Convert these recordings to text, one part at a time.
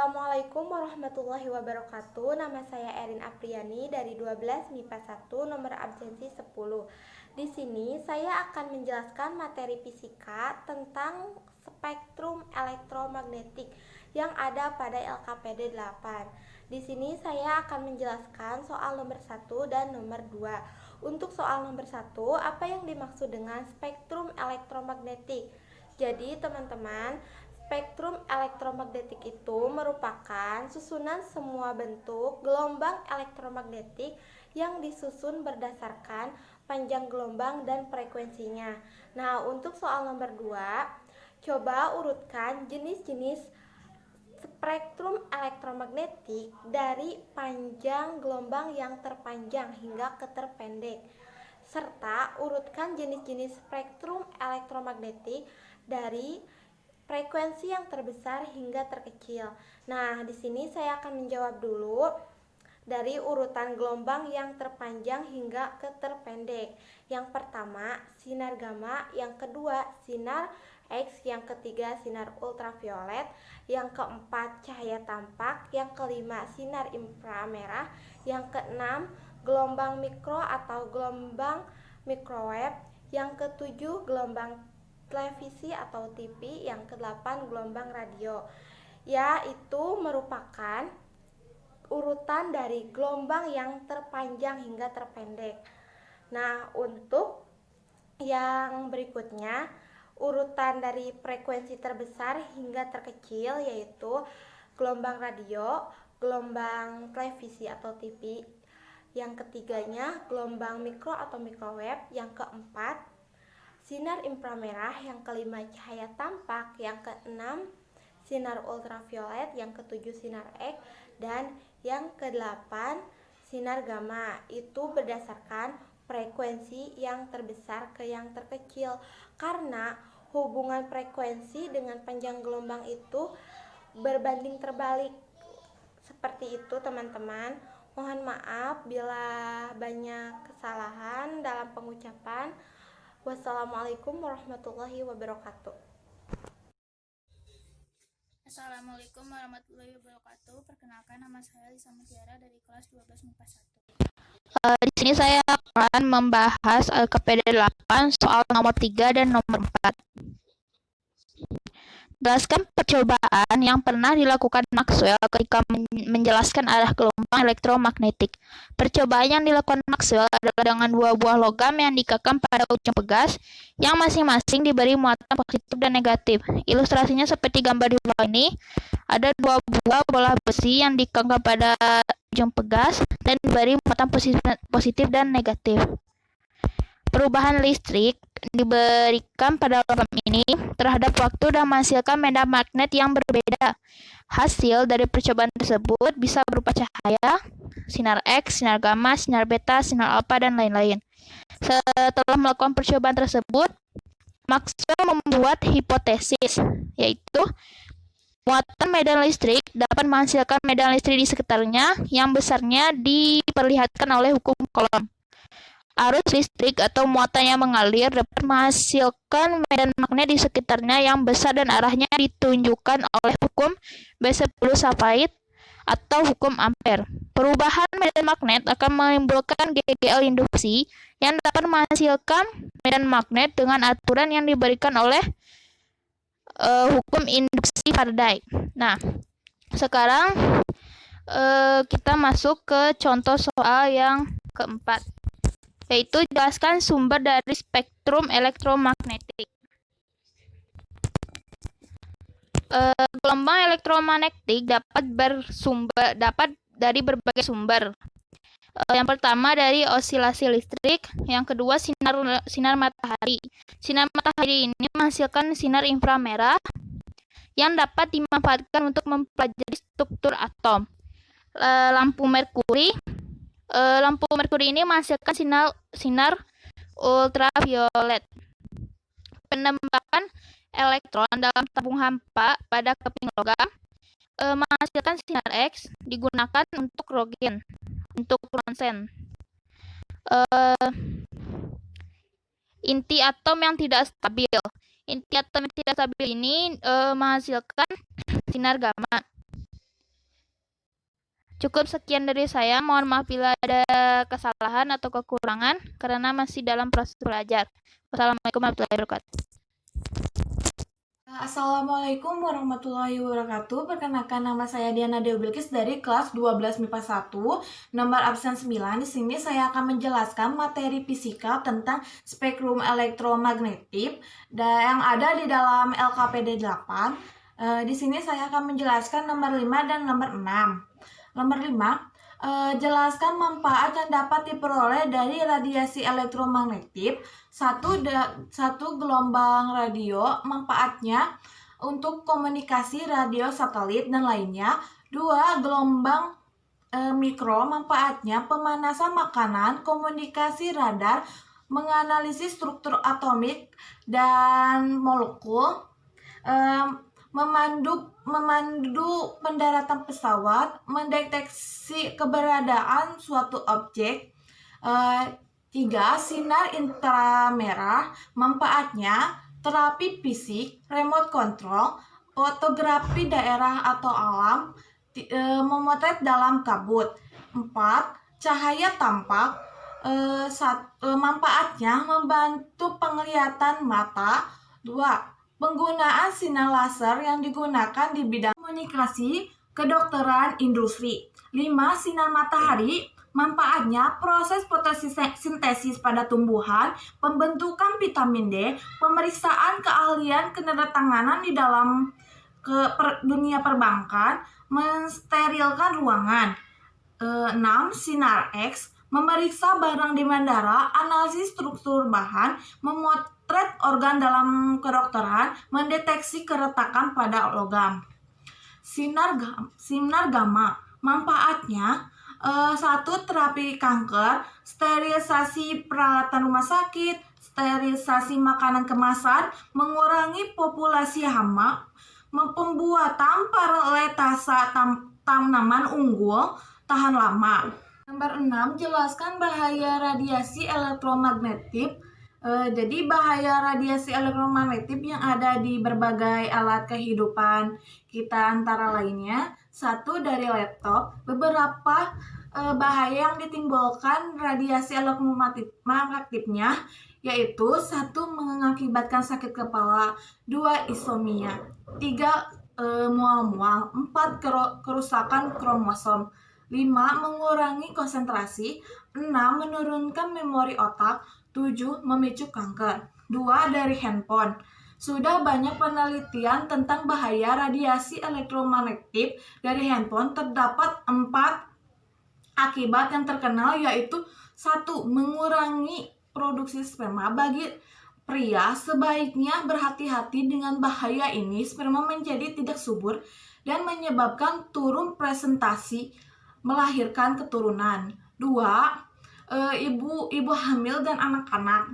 Assalamualaikum warahmatullahi wabarakatuh. Nama saya Erin Apriani dari 12 MIPA 1, nomor absensi 10. Di sini saya akan menjelaskan materi fisika tentang spektrum elektromagnetik yang ada pada LKPD 8. Di sini saya akan menjelaskan soal nomor 1 dan nomor 2. Untuk soal nomor 1, apa yang dimaksud dengan spektrum elektromagnetik? Jadi teman-teman, spektrum elektromagnetik itu merupakan susunan semua bentuk gelombang elektromagnetik yang disusun berdasarkan panjang gelombang dan frekuensinya. Nah, untuk soal nomor 2, coba urutkan jenis-jenis spektrum elektromagnetik dari panjang gelombang yang terpanjang hingga ke terpendek, serta urutkan jenis-jenis spektrum elektromagnetik dari frekuensi yang terbesar hingga terkecil. Nah, di sini saya akan menjawab dulu dari urutan gelombang yang terpanjang hingga ke terpendek. Yang pertama, sinar gamma, yang kedua, sinar X, yang ketiga, sinar ultraviolet, yang keempat, cahaya tampak, yang kelima, sinar inframerah, yang keenam, gelombang mikro atau gelombang microwave, yang ketujuh, gelombang televisi atau TV, yang ke-8 gelombang radio, yaitu merupakan urutan dari gelombang yang terpanjang hingga terpendek. Nah, untuk yang berikutnya, urutan dari frekuensi terbesar hingga terkecil, yaitu gelombang radio, gelombang televisi atau TV, yang ketiganya gelombang mikro atau microwave, yang keempat sinar inframerah, yang kelima cahaya tampak, yang keenam sinar ultraviolet, yang ketujuh sinar X, dan yang kedelapan sinar gamma. Itu berdasarkan frekuensi yang terbesar ke yang terkecil, karena hubungan frekuensi dengan panjang gelombang itu berbanding terbalik. Seperti itu teman-teman. Mohon maaf bila banyak kesalahan dalam pengucapan. Wassalamualaikum warahmatullahi wabarakatuh. Assalamualaikum warahmatullahi wabarakatuh. Perkenalkan, nama saya Lisa Mutiara dari kelas 12 MIPA 1. Di sini saya akan membahas LKPD 8 soal nomor 3 dan nomor 4. Jelaskan percobaan yang pernah dilakukan Maxwell ketika menjelaskan arah gelombang elektromagnetik. Percobaan yang dilakukan Maxwell adalah dengan dua buah logam yang dikekang pada ujung pegas, yang masing-masing diberi muatan positif dan negatif. Ilustrasinya seperti gambar di bawah ini. Ada dua buah bola besi yang dikekang pada ujung pegas dan diberi muatan positif dan negatif. Perubahan listrik diberikan pada logam ini terhadap waktu dan menghasilkan medan magnet yang berbeda. Hasil dari percobaan tersebut bisa berupa cahaya, sinar X, sinar gamma, sinar beta, sinar alfa, dan lain-lain. Setelah melakukan percobaan tersebut, Maxwell membuat hipotesis, yaitu muatan medan listrik dapat menghasilkan medan listrik di sekitarnya yang besarnya diperlihatkan oleh hukum Coulomb. Arus listrik atau muatan yang mengalir dapat menghasilkan medan magnet di sekitarnya yang besar dan arahnya ditunjukkan oleh hukum B10 atau hukum Ampere. Perubahan medan magnet akan menimbulkan GGL induksi yang dapat menghasilkan medan magnet dengan aturan yang diberikan oleh hukum induksi Faraday. Nah, sekarang kita masuk ke contoh soal yang keempat, yaitu jelaskan sumber dari spektrum elektromagnetik. Gelombang elektromagnetik dapat dari berbagai sumber. Yang pertama dari osilasi listrik, yang kedua sinar matahari. Sinar matahari ini menghasilkan sinar inframerah yang dapat dimanfaatkan untuk mempelajari struktur atom. Lampu merkuri ini menghasilkan sinar ultraviolet. Penembakan elektron dalam tabung hampa pada keping logam menghasilkan sinar X, digunakan untuk ronsen. Inti atom yang tidak stabil. Inti atom yang tidak stabil ini menghasilkan sinar gamma. Cukup sekian dari saya. Mohon maaf bila ada kesalahan atau kekurangan karena masih dalam proses belajar. Wassalamualaikum warahmatullahi wabarakatuh. Assalamualaikum warahmatullahi wabarakatuh. Perkenalkan, nama saya Diana Dewi Bilkis dari kelas 12 MIPA 1, nomor absen 9. Di sini saya akan menjelaskan materi fisika tentang spektrum elektromagnetik yang ada di dalam LKPD 8. Di sini saya akan menjelaskan nomor 5 dan nomor 6. Nomor 5, jelaskan manfaat yang dapat diperoleh dari radiasi elektromagnetik. Satu gelombang radio, manfaatnya untuk komunikasi radio satelit dan lainnya. 2, gelombang mikro, manfaatnya pemanasan makanan, komunikasi radar, menganalisis struktur atomik dan molekul, memandu pendaratan pesawat, mendeteksi keberadaan suatu objek. 3, sinar inframerah, manfaatnya terapi fisik, remote control, fotografi daerah atau alam, memotret dalam kabut. 4, cahaya tampak, manfaatnya membantu penglihatan mata. 2, penggunaan sinar laser yang digunakan di bidang komunikasi, kedokteran, industri. 5, sinar matahari, manfaatnya proses fotosintesis pada tumbuhan, pembentukan vitamin D, pemeriksaan keahlian keneretanganan di dalam dunia perbankan, mensterilkan ruangan. 6, sinar X, memeriksa barang di bandara, analisis struktur bahan, memotret organ dalam kedokteran, mendeteksi keretakan pada logam. Sinar gamma, manfaatnya 1, terapi kanker, sterilisasi peralatan rumah sakit, sterilisasi makanan kemasan, mengurangi populasi hama, pembuatan parletasa tanaman unggul tahan lama. Nomor 6, jelaskan bahaya radiasi elektromagnetik. Jadi bahaya radiasi elektromagnetik yang ada di berbagai alat kehidupan kita antara lainnya. 1, dari laptop. Beberapa bahaya yang ditimbulkan radiasi elektromagnetiknya yaitu 1, mengakibatkan sakit kepala, 2, isomnia, 3, mual-mual, 4, kerusakan kromosom, 5, mengurangi konsentrasi, 6, menurunkan memori otak, 7, memicu kanker. 2, dari handphone. Sudah banyak penelitian tentang bahaya radiasi elektromagnetik dari handphone. Terdapat 4 akibat yang terkenal, yaitu 1, mengurangi produksi sperma. Bagi pria, sebaiknya berhati-hati dengan bahaya ini. Sperma menjadi tidak subur dan menyebabkan turun presentasi melahirkan keturunan. 2, ibu hamil dan anak-anak.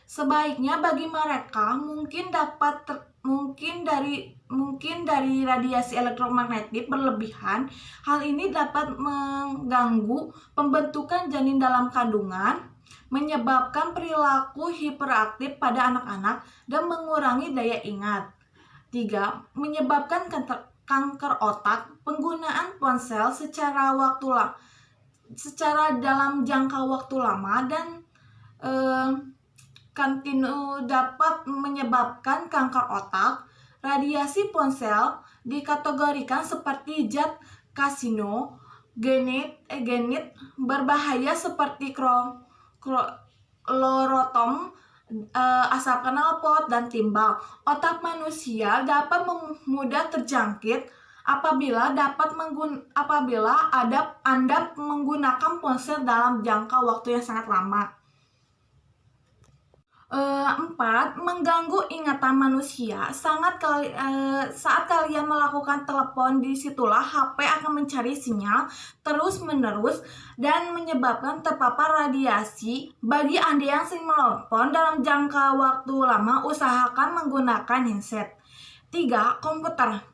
Sebaiknya bagi mereka mungkin dari radiasi elektromagnetik berlebihan. Hal ini dapat mengganggu pembentukan janin dalam kandungan, menyebabkan perilaku hiperaktif pada anak-anak dan mengurangi daya ingat. 3, menyebabkan kanker otak. Penggunaan ponsel secara dalam jangka waktu lama dan kontinu dapat menyebabkan kanker otak. Radiasi ponsel dikategorikan seperti zat karsinogenik berbahaya seperti klorotom, asap knalpot, dan timbal. Otak manusia dapat mudah terjangkit apabila Anda menggunakan ponsel dalam jangka waktu yang sangat lama. 4, mengganggu ingatan manusia. Saat kalian melakukan telepon, disitulah HP akan mencari sinyal terus-menerus dan menyebabkan terpapar radiasi. Bagi Anda yang sering menelepon dalam jangka waktu lama, usahakan menggunakan handset. 3, komputer.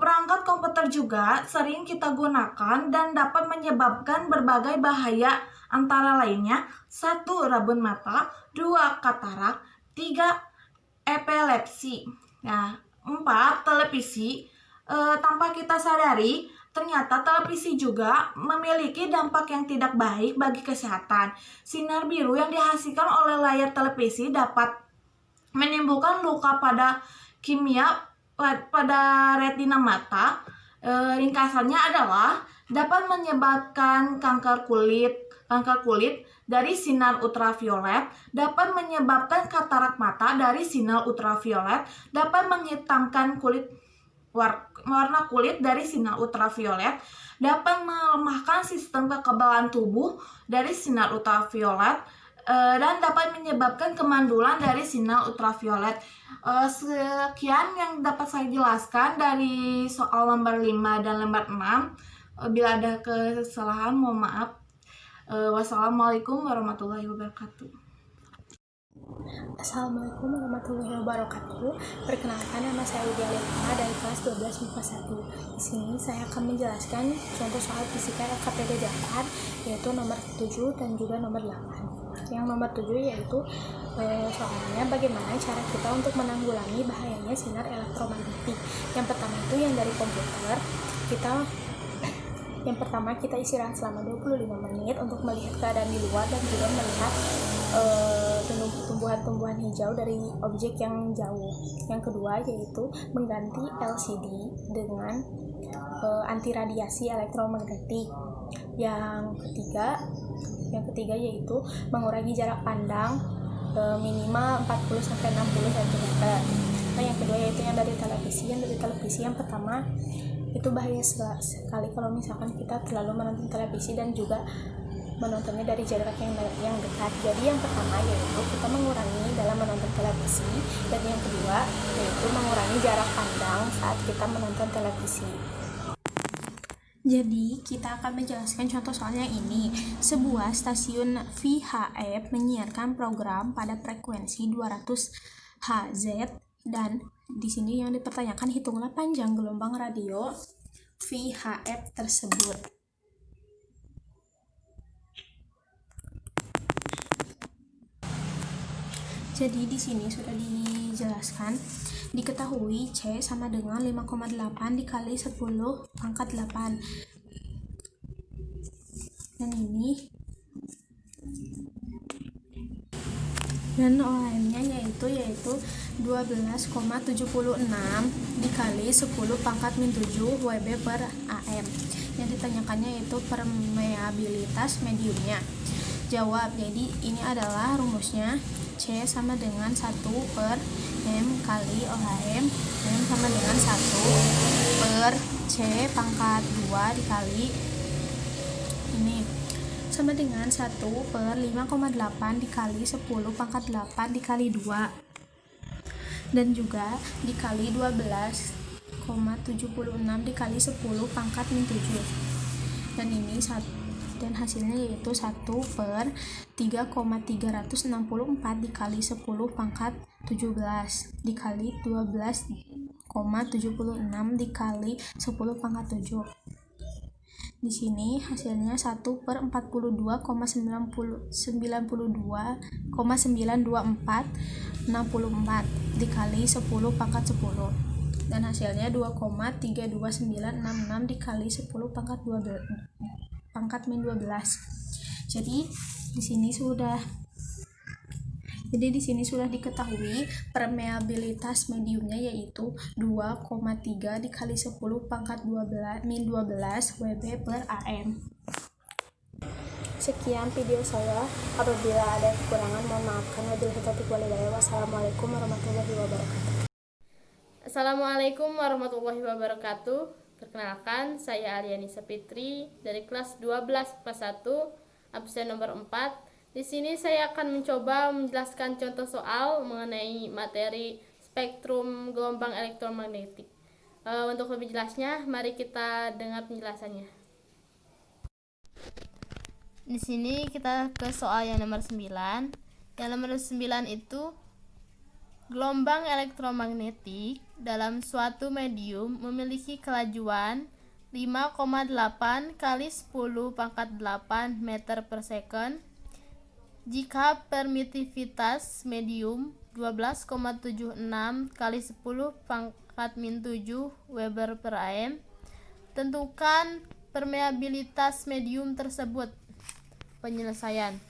Perangkat komputer juga sering kita gunakan dan dapat menyebabkan berbagai bahaya, antara lainnya 1, rabun mata, 2, katarak, 3, epilepsi. 4, televisi. Tanpa kita sadari, Ternyata televisi juga memiliki dampak yang tidak baik bagi kesehatan. Sinar biru yang dihasilkan oleh layar televisi dapat menimbulkan luka pada pada retina mata. Ringkasannya adalah dapat menyebabkan kanker kulit dari sinar ultraviolet, dapat menyebabkan katarak mata dari sinar ultraviolet, dapat menghitamkan warna kulit dari sinar ultraviolet, dapat melemahkan sistem kekebalan tubuh dari sinar ultraviolet, dan dapat menyebabkan kemandulan dari sinar ultraviolet. Sekian yang dapat saya jelaskan dari soal lembar 5 dan lembar 6. Bila ada kesalahan, mohon maaf. Wassalamualaikum warahmatullahi wabarakatuh. Assalamualaikum warahmatullahi wabarakatuh. Perkenalkan, nama saya Widya Lena dari kelas 12 MIPA 1. Di sini saya akan menjelaskan contoh soal fisika LKPD dasar, yaitu nomor 7 dan juga nomor 8. Yang nomor 7 yaitu soalnya bagaimana cara kita untuk menanggulangi bahayanya sinar elektromagnetik. Yang pertama itu yang dari komputer, yang pertama kita istirahat selama 25 menit untuk melihat keadaan di luar dan juga melihat tumbuhan-tumbuhan hijau dari objek yang jauh. Yang kedua yaitu mengganti LCD dengan anti radiasi elektromagnetik. Yang ketiga yaitu mengurangi jarak pandang minimal 40-60 cm. Nah, yang kedua yaitu yang dari televisi. Yang dari televisi yang pertama itu bahaya sekali kalau misalkan kita terlalu menonton televisi dan juga menontonnya dari jarak yang dekat. Jadi yang pertama yaitu kita mengurangi dalam menonton televisi, dan yang kedua yaitu mengurangi jarak pandang saat kita menonton televisi. Jadi kita akan menjelaskan contoh soalnya ini. Sebuah stasiun VHF menyiarkan program pada frekuensi 200 Hz, dan di sini yang dipertanyakan, hitunglah panjang gelombang radio VHF tersebut. Jadi di sini sudah dijelaskan, diketahui C sama dengan 5,8 dikali 10 pangkat 8. Dan OM-nya yaitu 12,76 dikali 10 pangkat min 7 Wb per AM. Yang ditanyakannya yaitu permeabilitas mediumnya. Jawab, jadi ini adalah rumusnya. C sama dengan 1 per M kali OHM. M sama dengan 1 per C pangkat 2 dikali ini sama dengan 1 per 5,8 dikali 10 pangkat 8 dikali 2, dan juga dikali 12,76 dikali 10 pangkat min 7, dan ini dan hasilnya yaitu 1 per 3,364 dikali 10 pangkat 17 dikali 12,76 dikali 10 pangkat 7. Di sini hasilnya 1 per 42,924 dikali 10 pangkat 10, dan hasilnya 2,32966 dikali 10 pangkat 12 pangkat min 12. Jadi di sini sudah diketahui permeabilitas mediumnya yaitu 2,3 dikali 10 pangkat 12 min 12 Wb per AM. Sekian video saya. Apabila ada kekurangan mohon maafkan. Wabillahi taufiq wal hidayah. Wassalamualaikum warahmatullahi wabarakatuh. Assalamualaikum warahmatullahi wabarakatuh. Perkenalkan, saya Aliani Sapitri dari kelas 12 kelas 1, absen nomor 4. Di sini saya akan mencoba menjelaskan contoh soal mengenai materi spektrum gelombang elektromagnetik. Untuk lebih jelasnya, mari kita dengar penjelasannya. Di sini kita ke soal yang nomor 9. Yang nomor 9 itu gelombang elektromagnetik dalam suatu medium memiliki kelajuan 5,8 kali 10 pangkat 8 meter per second jika permitivitas medium 12,76 kali 10 pangkat min 7 Weber per AM, Tentukan permeabilitas medium tersebut. Penyelesaian.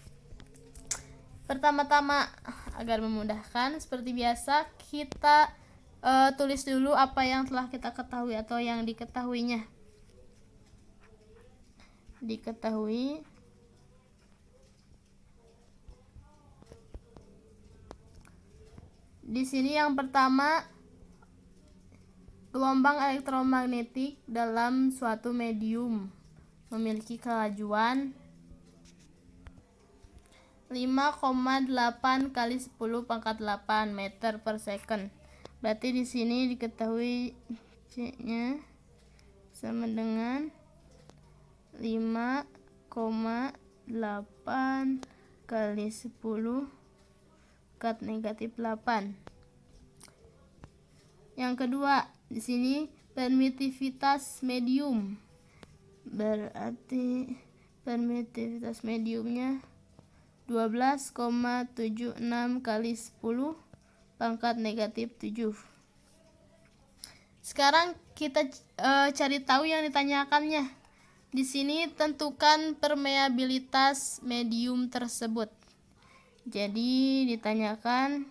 Pertama-tama, agar memudahkan, seperti biasa kita tulis dulu apa yang telah kita ketahui atau yang diketahuinya. Diketahui di sini yang pertama, gelombang elektromagnetik dalam suatu medium memiliki kelajuan 5,8 kali 10 pangkat 8 meter per second. Berarti di sini diketahui C-nya sama dengan 5,8 kali 10 kat negatif 8. Yang kedua, di sini permitivitas medium. Berarti permitivitas mediumnya 12,76 kali 10 pangkat negatif 7. Sekarang kita cari tahu yang ditanyakannya. Di sini tentukan permeabilitas medium tersebut. Jadi ditanyakan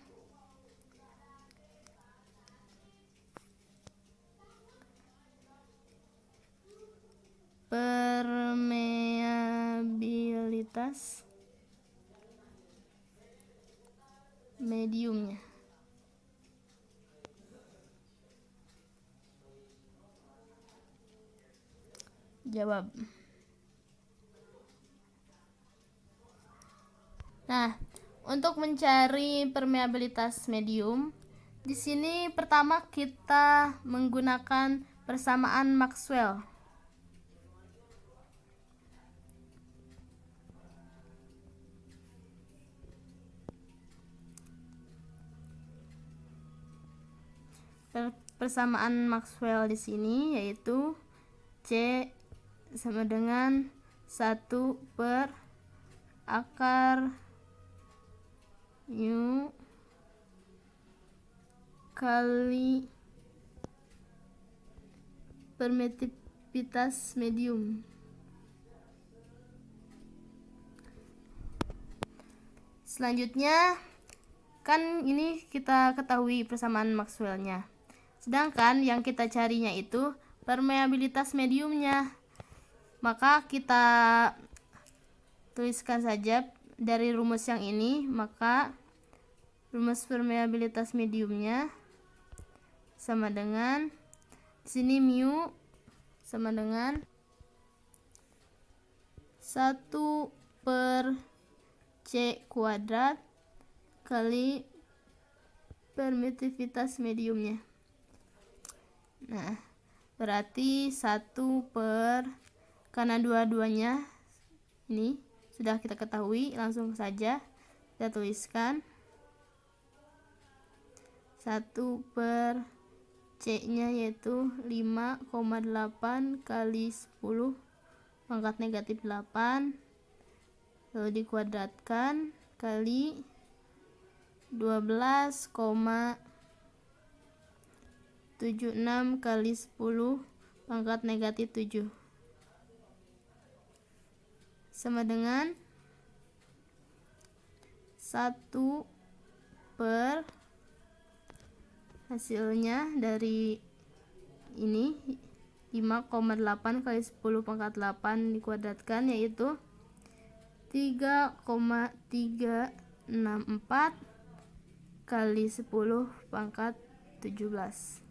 permeabilitas mediumnya. Jawab. Nah, untuk mencari permeabilitas medium, di sini pertama kita menggunakan persamaan Maxwell. Persamaan Maxwell di sini yaitu C sama dengan 1 per akar mu kali permitivitas medium. Selanjutnya, kan ini kita ketahui persamaan Maxwell-nya. Sedangkan yang kita carinya itu permeabilitas mediumnya. Maka kita tuliskan saja dari rumus yang ini, maka rumus permeabilitas mediumnya sama dengan di sini mu sama dengan 1 per C kuadrat kali permitivitas mediumnya. Nah, berarti 1 per, karena dua-duanya ini sudah kita ketahui, langsung saja kita tuliskan 1 per C-nya yaitu 5,8 kali 10 pangkat negatif 8, lalu dikuadratkan kali 12,76 kali 10 pangkat negatif 7 sama dengan 1 per, hasilnya dari ini 5,8 kali 10 pangkat 8 dikuadratkan yaitu 3,364 kali 10 pangkat 17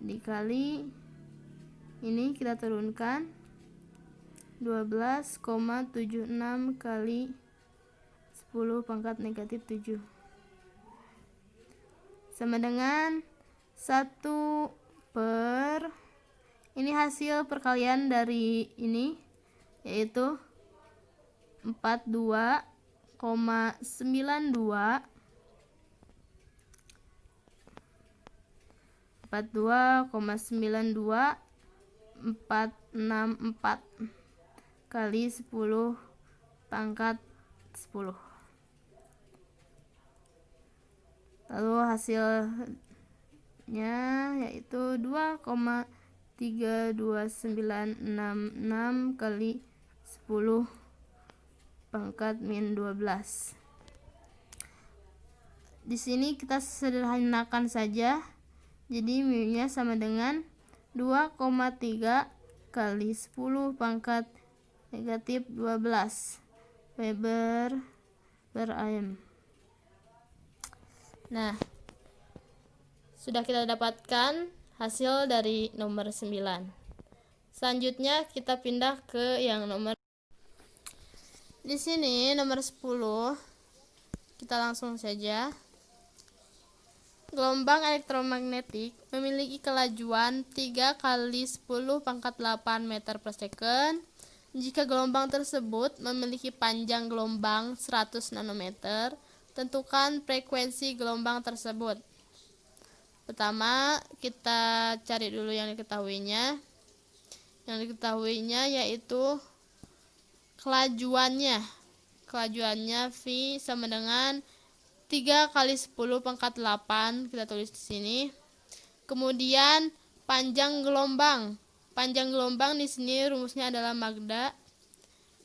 dikali ini kita turunkan 12,76 kali 10 pangkat negatif 7 sama dengan 1 per, ini hasil perkalian dari ini yaitu 42,92 464 kali 10 pangkat 10. Lalu hasil yaitu 2,32966 kali 10 pangkat min 12. Di sini kita sederhanakan saja. Jadi mu-nya sama dengan 2,3 kali 10 pangkat negatif 12 Weber per AM. Nah, sudah kita dapatkan hasil dari nomor 9. Selanjutnya kita pindah ke yang nomor. Di sini nomor 10. Kita langsung saja. Gelombang elektromagnetik memiliki kelajuan 3 kali 10 pangkat 8 meter per second. Jika gelombang tersebut memiliki panjang gelombang 100 nanometer, tentukan frekuensi gelombang tersebut. Pertama, kita cari dulu yang diketahuinya. Yang diketahuinya yaitu kelajuannya. Kelajuannya V sama dengan 3 kali 10 pangkat 8, kita tulis di sini. Kemudian panjang gelombang. Panjang gelombang di sini rumusnya adalah magda.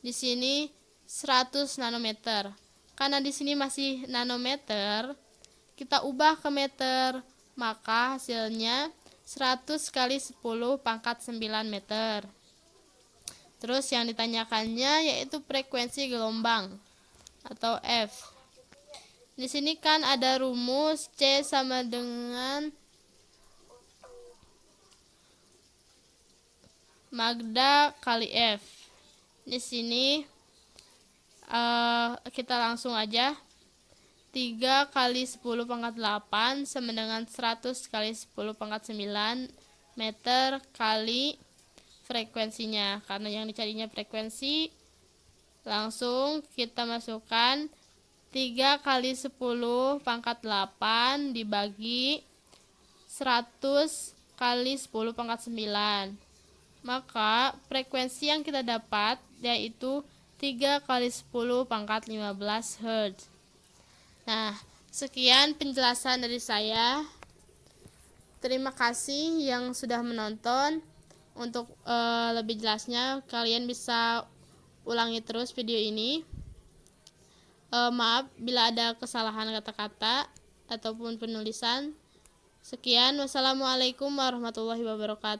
Di sini 100 nanometer. Karena di sini masih nanometer, kita ubah ke meter, maka hasilnya 100 kali 10 pangkat 9 meter. Terus yang ditanyakannya yaitu frekuensi gelombang atau F. Di sini kan ada rumus C sama dengan magda kali F. Di sini kita langsung aja. 3 kali 10 pangkat 8 sama dengan 100 kali 10 pangkat 9 meter kali frekuensinya. Karena yang dicarinya frekuensi, langsung kita masukkan 3 kali 10 pangkat 8 dibagi 100 kali 10 pangkat 9. Maka frekuensi yang kita dapat yaitu 3 kali 10 pangkat 15 Hz. Nah, sekian penjelasan dari saya. Terima kasih yang sudah menonton. Untuk lebih jelasnya kalian bisa ulangi terus video ini. Maaf bila ada kesalahan kata-kata ataupun penulisan. Sekian, wassalamualaikum warahmatullahi wabarakatuh.